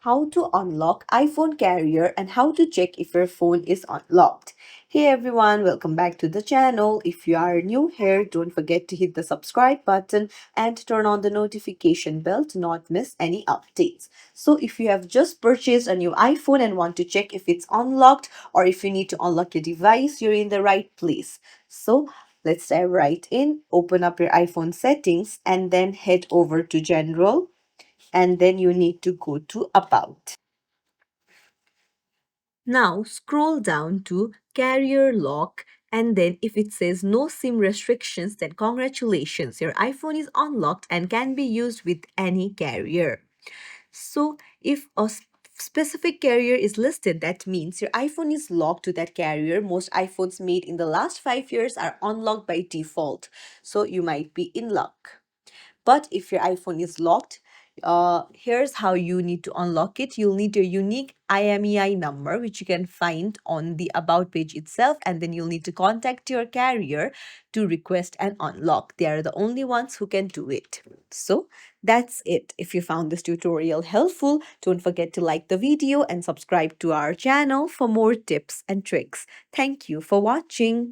how to unlock iPhone carrier and how to check if your phone is unlocked. Hey everyone, welcome back to the channel. If you are new here, don't forget to hit the subscribe button and turn on the notification bell to not miss any updates. So if you have just purchased a new iPhone and want to check if it's unlocked or if you need to unlock your device, you're in the right place. So let's dive right in. Open up your iPhone settings and then head over to General, and then you need to go to About. Now scroll down to Carrier Lock, and then if it says no SIM restrictions, then congratulations, your iPhone is unlocked and can be used with any carrier. So if a specific carrier is listed, that means your iPhone is locked to that carrier. Most iPhones made in the last 5 years are unlocked by default, so you might be in luck. But if your iPhone is locked, here's how you need to unlock it. You'll need your unique IMEI number, which you can find on the About page itself, and then you'll need to contact your carrier to request an unlock. They are the only ones who can do it. So that's it. If you found this tutorial helpful, don't forget to like the video and subscribe to our channel for more tips and tricks. Thank you for watching.